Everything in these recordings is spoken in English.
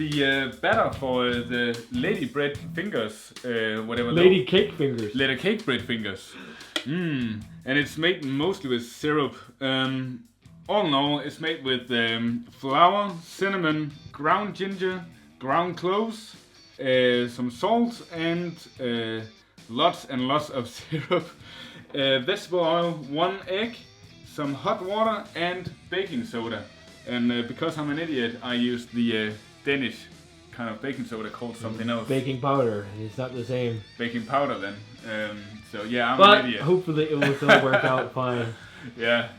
the batter for the lady bread fingers, whatever. Lady cake fingers. Lady cake bread fingers. And it's made mostly with syrup. All in all, it's made with flour, cinnamon, ground ginger, ground cloves, some salt, and lots and lots of syrup. Vegetable oil, 1 egg, some hot water, and baking soda. And because I'm an idiot, I used the Danish kind of baking soda called something else. Baking powder. It's not the same. Baking powder then. So yeah, I'm but an idiot. Hopefully it will still work out fine. Yeah.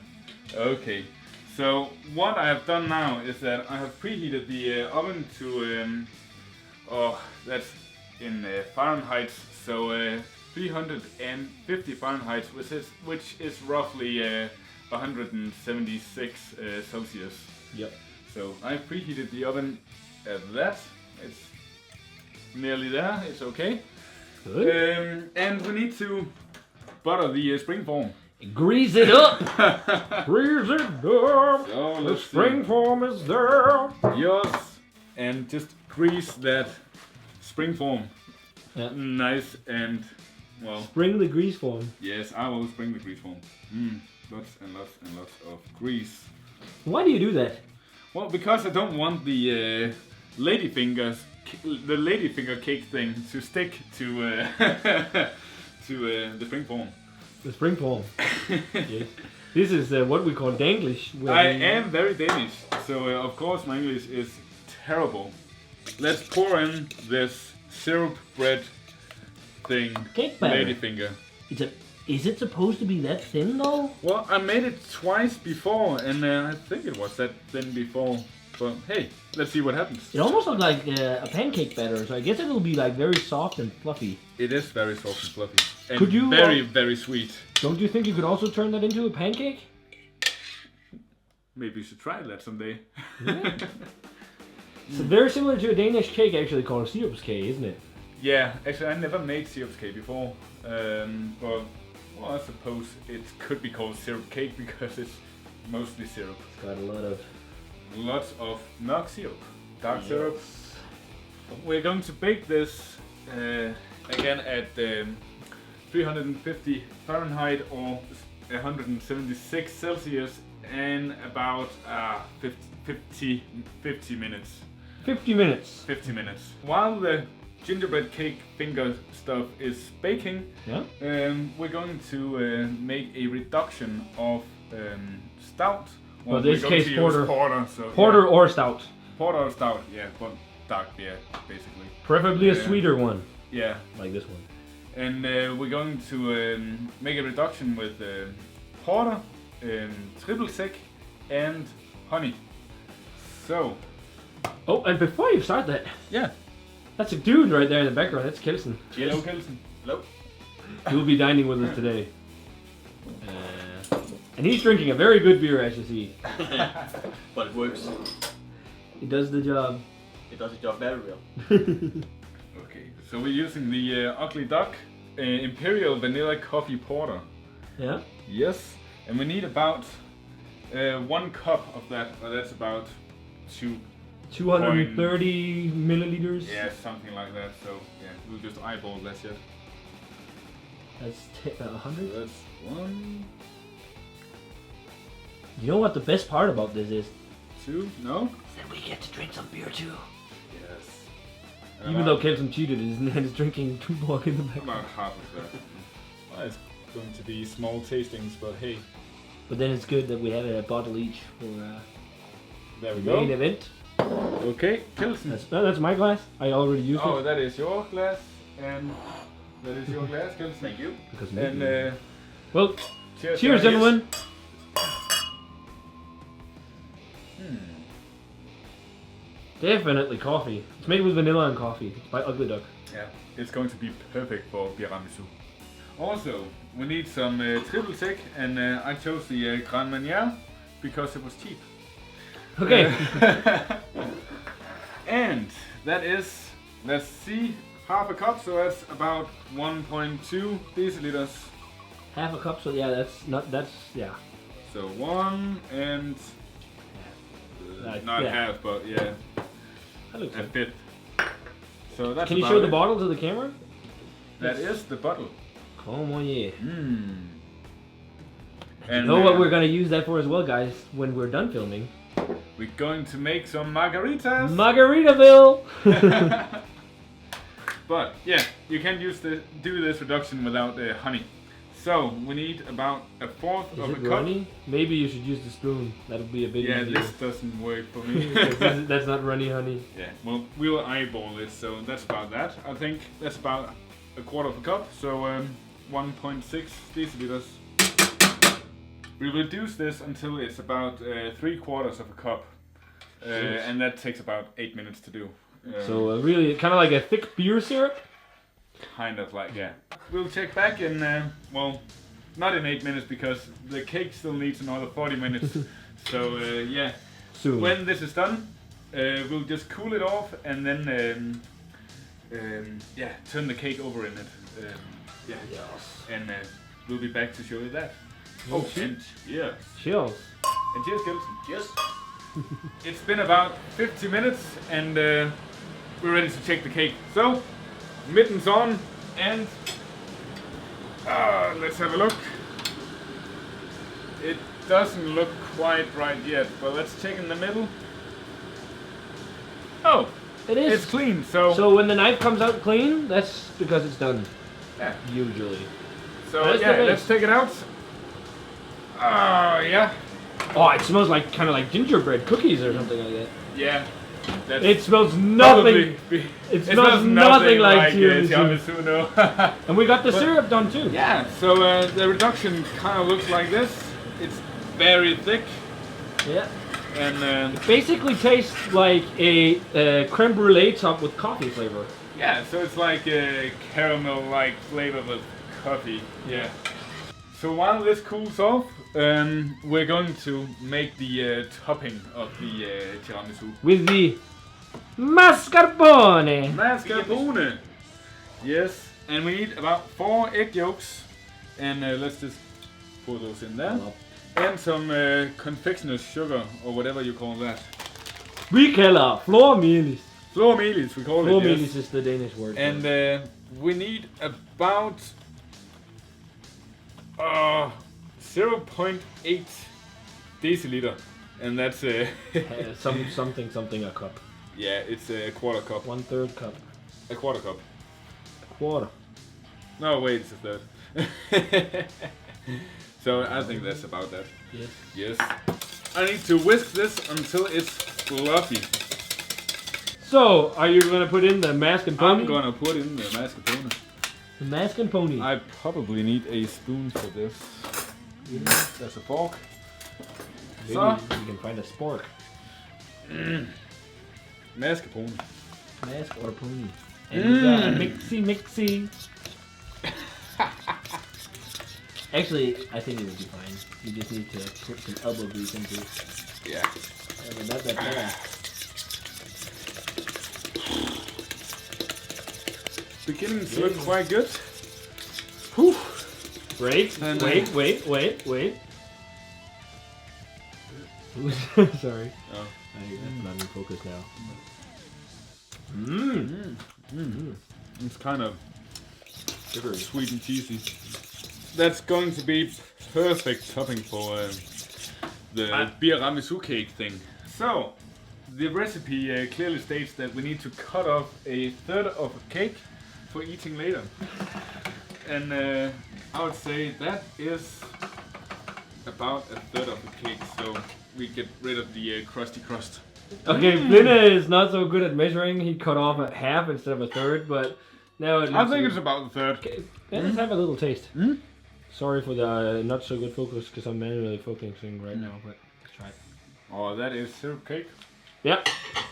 Okay. So what I have done now is that I have preheated the oven to, that's in Fahrenheit. So 350 Fahrenheit, which is roughly 176 Celsius. Yep. So I preheated the oven at that. It's nearly there. It's okay. Good. And we need to butter the spring form. Grease it up. Grease it up. So The spring form is there. Yes. And just grease that spring form. Yeah. Nice and well. Spring the grease form. Yes, I will spring the grease form. Lots and lots and lots of grease. Why do you do that? Well, because I don't want the ladyfinger cake thing to stick to to the spring form. The spring form. Yes. This is what we call Danglish. I am very Danish, so of course my English is terrible. Let's pour in this syrup bread thing. Cake batter. Ladyfinger. Is it supposed to be that thin though? Well, I made it twice before, and I think it was that thin before. But hey, let's see what happens. It almost looks like a pancake batter, so I guess it will be like very soft and fluffy. It is very soft and fluffy. And Could you, very sweet. Don't you think you could also turn that into a pancake? Maybe you should try that someday. Yeah. So very similar to a Danish cake actually called sirupskage, isn't it? Yeah, actually I never made syrup cake before. But well, I suppose it could be called syrup cake because it's mostly syrup. It's got Lots of milk syrup, dark syrup. We're going to bake this again at 350 Fahrenheit or 176 Celsius in about 50 minutes. 50 minutes. 50 minutes. While the gingerbread cake finger stuff is baking, we're going to make a reduction of stout. Well, in this case, porter. Porter Or stout. Porter or stout, yeah, but dark beer, basically. Preferably a sweeter one. Yeah. Like this one. And we're going to make a reduction with porter, triple sec, and honey. So. Oh, and before you start that. Yeah. That's a dude right there in the background. That's Kelsen. Hello, Kelsen. Hello. He will be dining with us today. And he's drinking a very good beer, as you see. But it works. It does the job. It does the job very well. Okay, so we're using the Ugly Duck Imperial Vanilla Coffee Porter. Yeah? Yes, and we need about 1 cup of that. That's about 230 milliliters. Yeah, something like that. So yeah, we'll just eyeball that yet. That's 100. So that's 1. You know what the best part about this is? 2? No? Is that we get to drink some beer too. Yes. Even though Kelsen cheated and is drinking 2 bock in the back. About half of that. Well, it's going to be small tastings, but hey. But then it's good that we have a bottle each for there we the go. main event. Okay, Kelsen. That's my glass. I already used it. Oh, that is your glass, and that is your glass, Kelsen. Thank you. And well, cheers, gentlemen. Definitely coffee. It's made with vanilla and coffee. It's by Ugly Duck. Yeah, it's going to be perfect for Beeramisu. Also, we need some triple sec, and I chose the Grand Marnier because it was cheap. Okay. And that is, let's see, half a cup, so that's about 1.2 deciliters. Half a cup, so yeah, yeah. So 1 and not half, but yeah. That looks a good. fifth. So that's Can you about show the it. bottle to the camera? That is the bottle. Come on, yeah. Mmm. You know what we're gonna use that for as well, guys, when we're done filming? We're going to make some margaritas. Margaritaville! But yeah, you can do this reduction without honey. So we need about a fourth Is of it a cup. runny? Maybe you should use the spoon. That'll be a bit Yeah, easier. this doesn't work for me. That's not runny honey. Yeah, well, we will eyeball it, so that's about that. I think that's about a quarter of a cup, so 1.6 deciliters. We reduce this until it's about 3/4 of a cup, and that takes about 8 minutes to do. So really, kind of like a thick beer syrup? Kind of like, yeah. We'll check back in, well, not in 8 minutes because the cake still needs another 40 minutes. So yeah, Soon. when this is done, we'll just cool it off and then yeah, turn the cake over in it. Yeah, Yes. and we'll be back to show you that. Oh, and yeah, Chills. and cheers, Gilson. Cheers. It's been about 50 minutes and we're ready to check the cake. So, mittens on and let's have a look. It doesn't look quite right yet, but let's check in the middle. Oh, It is. it's clean, so, So when the knife comes out clean, that's because it's done. yeah. Usually. So That's the yeah, base. let's take it out. Yeah, Oh, it smells like kind of like gingerbread cookies or something like that. yeah. That's It smells probably nothing. be- It smells nothing like tiramisu. tiramisu, no. And we got the But- syrup done too. Yeah, so the reduction kind of looks like this. It's very thick Yeah. and Basically tastes like a creme brulee top with coffee flavor. yeah, so it's like a caramel-like flavor with coffee. Yeah. So while this cools off, we're going to make the topping of the tiramisu. With the mascarpone. Mascarpone. Yes, and we need about 4 egg yolks, and let's just pour those in there. And some confectioners sugar, or whatever you call that. We call flormelis. Flormelis, we call it. Flormelis Yes. is the Danish word. for And it. we need about 0.8 deciliter, and that's something a cup. yeah, it's a quarter cup. 1/3 cup. A quarter cup. Quarter. No, wait, it's a third. So I think that's about that. Yes. Yes. I need to whisk this until it's fluffy. So, are you gonna put in the mascarpone? I'm gonna put in the mascarpone. The mascarpone. I probably need a spoon for this. There's a fork. Maybe So, you can find a spork. mascarpone. Mascarpone. And we got a mixy. Actually, I think it would be fine. You just need to put some elbow grease into it. Yeah. Yeah, but not that bad. Beginning to look quite good. Whew. Wait. And, Wait. Sorry. Oh. That's not in focus now. It's kind of Sugary. sweet and cheesy. That's going to be perfect topping for the Beeramisu cake thing. So, the recipe clearly states that we need to cut off 1/3 of a cake for eating later. And I would say that is about 1/3 of the cake, so we get rid of the crusty crust. Okay, Blina is not so good at measuring. He cut off a half instead of a third, but now it I looks think good. it's about 1/3. Okay, let's have a little taste. Mm? Sorry for the not so good focus because I'm manually focusing right now, but let's try it. Oh, that is syrup cake. Yeah,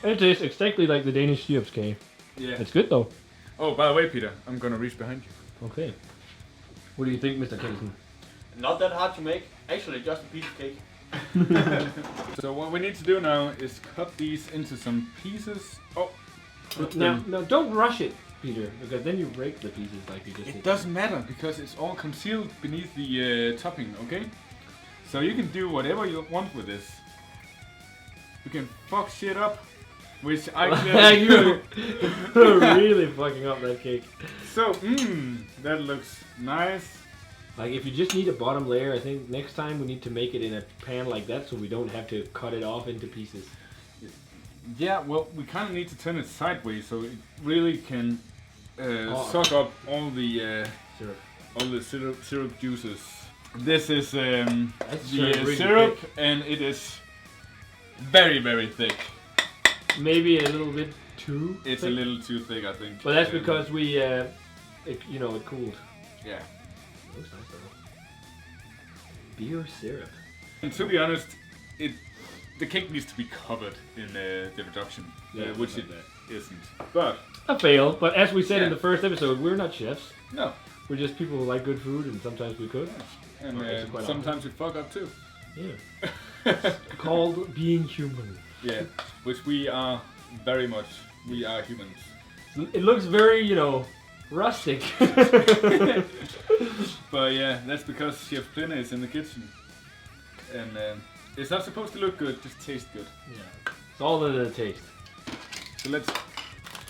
it tastes exactly like the Danish syrup cake. Yeah. It's good though. Oh, by the way, Peter, I'm gonna reach behind you. Okay. What do you think, Mr. Kelsen? Not that hard to make. Actually, just a piece of cake. So what we need to do now is cut these into some pieces. Oh, put Now, them- no, don't rush it, Peter, because then you break the pieces like you just It did. doesn't matter because it's all concealed beneath the topping, okay? So you can do whatever you want with this. You can fuck shit up which I clearly You're really fucking up that cake. So, that looks nice. Like if you just need a bottom layer, I think next time we need to make it in a pan like that so we don't have to cut it off into pieces. Yeah, well, we kind of need to turn it sideways so it really can suck up all the syrup juices. This is the really syrup, thick. and it is very, very thick. Maybe a little bit too It's thick. a little too thick, I think. But that's because we, it cooled. Yeah. Looks nice though. Beer syrup. And to be honest, the cake needs to be covered in the reduction, which it isn't. But A fail, but as we said in Yeah. the first episode, we're not chefs. no, We're just people who like good food, and sometimes we cook. and Okay, so quite sometimes we fuck up too. Yeah. Called being human. Yeah, which we are very much. We are humans. It looks very, rustic. But yeah, that's because Chef Plina is in the kitchen, and it's not supposed to look good, just taste good. Yeah. It's all in the taste. So let's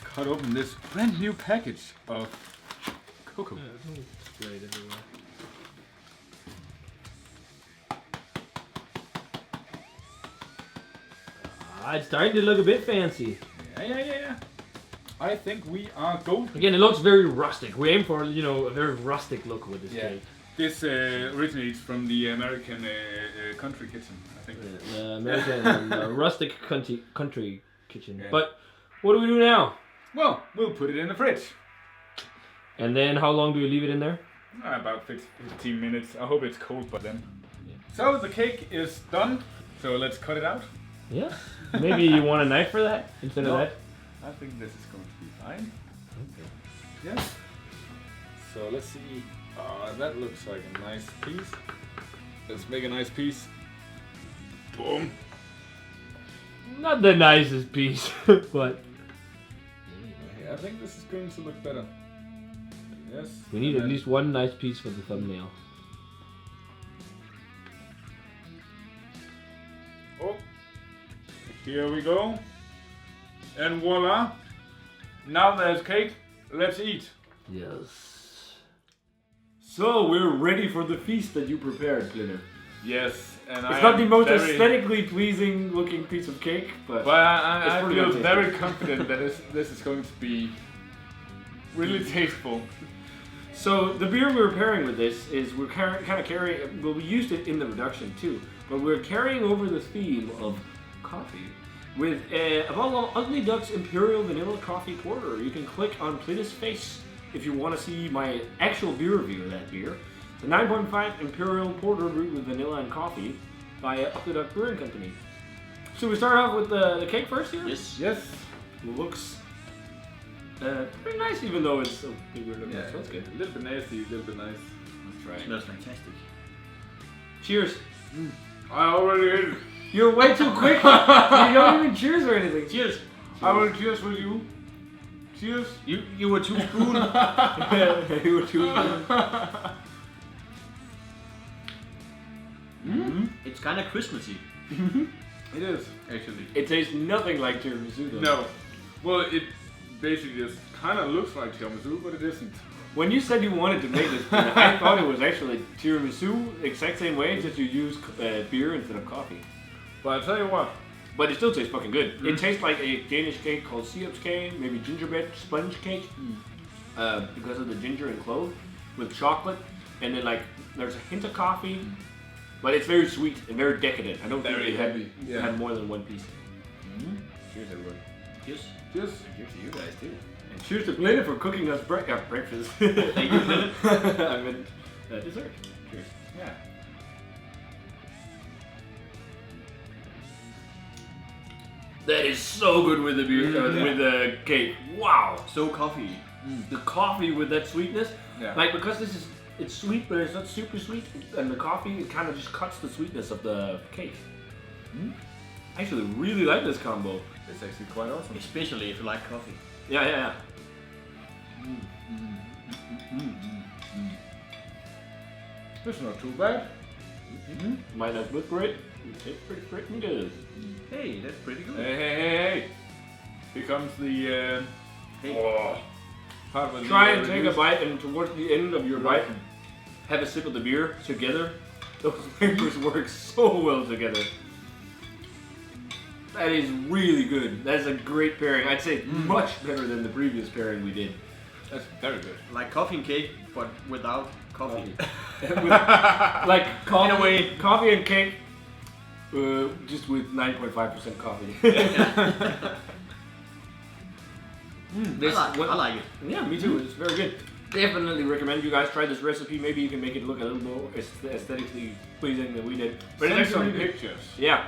cut open this brand new package of cocoa. Yeah, it's great everywhere. It's starting to look a bit fancy. Yeah. I think we are golden. Again, it looks very rustic. We aim for, a very rustic look with this cake. This originates from the American country kitchen, I think. The American rustic country kitchen. Yeah. But what do we do now? Well, we'll put it in the fridge. And then how long do we leave it in there? About 15 minutes. I hope it's cold by then. Yeah. So the cake is done. So let's cut it out. Yeah. Maybe you want a knife for that instead of that? I think this is going to be fine. Okay. Yeah. So let's see. That looks like a nice piece. Let's make a nice piece. Boom. Not the nicest piece, but I think this is going to look better. Yes. we need and at then- least one nice piece for the thumbnail. Oh, here we go. And voila. Now there's cake. Let's eat. Yes. So we're ready for the feast that you prepared, Glitter. Yes, and It's not the most aesthetically pleasing looking piece of cake, but I It's pretty feel good very confident that this is going to be really tasteful. So the beer we're pairing with this is we're carrying. Well, we used it in the reduction too, but we're carrying over the theme of coffee with a bottle of Ugly Duck's Imperial Vanilla Coffee Porter. You can click on Plita's face if you want to see my actual beer review of that beer. The 9.5 Imperial Porter brewed with vanilla and coffee by Ugly Duck Brewing Company. So we start off with the cake first here. Yes. Yes. It looks pretty nice, even though it's so weird looking. Yeah, So that's good. A little bit nasty, a little bit nice. Let's try it. Smells fantastic. Cheers. I already ate it. You're way too quick. You don't even cheers or anything. Cheers. I will cheers with you. Cheers. You were too spoon. You were too. It's kind of Christmassy. It is, actually. It tastes nothing like tiramisu though. No. Well, it basically just kind of looks like tiramisu, but it isn't. When you said you wanted to make this beer, I thought it was actually tiramisu, exact same way, just you use beer instead of coffee. But I tell you what. But it still tastes fucking good. It tastes like a Danish cake called cake, maybe gingerbread sponge cake, because of the ginger and clove, with chocolate, and then like there's a hint of coffee, but it's very sweet and very decadent. I don't think Very they heavy, yeah. had more than one piece. Cheers, everyone. Cheers. Cheers. Cheers to you guys too. And cheers to Glenn for cooking us breakfast. Thank you, Glenn. I meant dessert. Cheers. Yeah. That is so good with the beer, with the cake. Wow. So coffee. The coffee with that sweetness, Yeah. like because it's sweet, but it's not super sweet, and the coffee it kind of just cuts the sweetness of the cake. I actually really like this combo. It's actually quite awesome. Especially if you like coffee. Yeah. It's not too bad. Might not look great. It's pretty freaking good. Hey, that's pretty good. Hey. Here comes the part with Try the, and take a bite, and towards the end of your bite, have a sip of the beer together. Those flavors work so well together. That is really good. That is a great pairing. I'd say much better than the previous pairing we did. That's very good. Like coffee and cake, but without coffee. Like coffee, In a way. coffee and cake, just with 9.5% coffee. I like it. Yeah, me too. It's very good. Definitely recommend you guys try this recipe. Maybe you can make it look a little more aesthetically pleasing than we did. But Send it's some actually good. pictures. Yeah.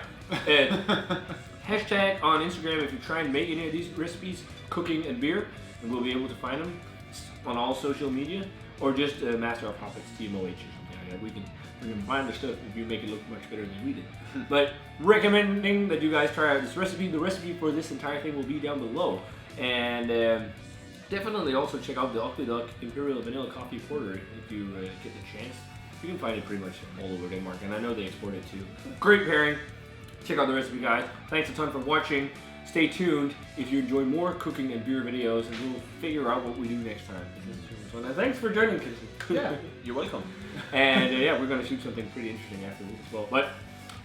Hashtag on Instagram if you try and make any of these recipes, cooking and beer, and we'll be able to find them on all social media, or just Master of Topics TMOH or something like that. We can find the stuff if you make it look much better than we did. But recommending that you guys try out this recipe. The recipe for this entire thing will be down below, and definitely also check out the Ugly Duck Imperial Vanilla Coffee Porter if you get the chance. You can find it pretty much all over Denmark, and I know they export it too. Great pairing. Check out the recipe, guys. Thanks a ton for watching. Stay tuned if you enjoy more cooking and beer videos, and we'll figure out what we do next time. This is super fun. And thanks for joining, Kirsten. Yeah, you're welcome. And yeah, we're gonna shoot something pretty interesting after this as well. But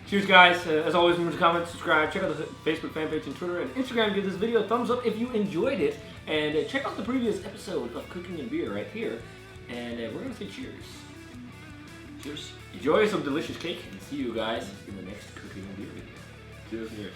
cheers, guys. As always, remember to comment, subscribe, check out the Facebook fan page and Twitter and Instagram. Give this video a thumbs up if you enjoyed it, and check out the previous episode of Cooking and Beer right here. And we're gonna say cheers. Cheers. Enjoy some delicious cake, and see you guys in the next Cooking and Beer video. Cheers. Cheers.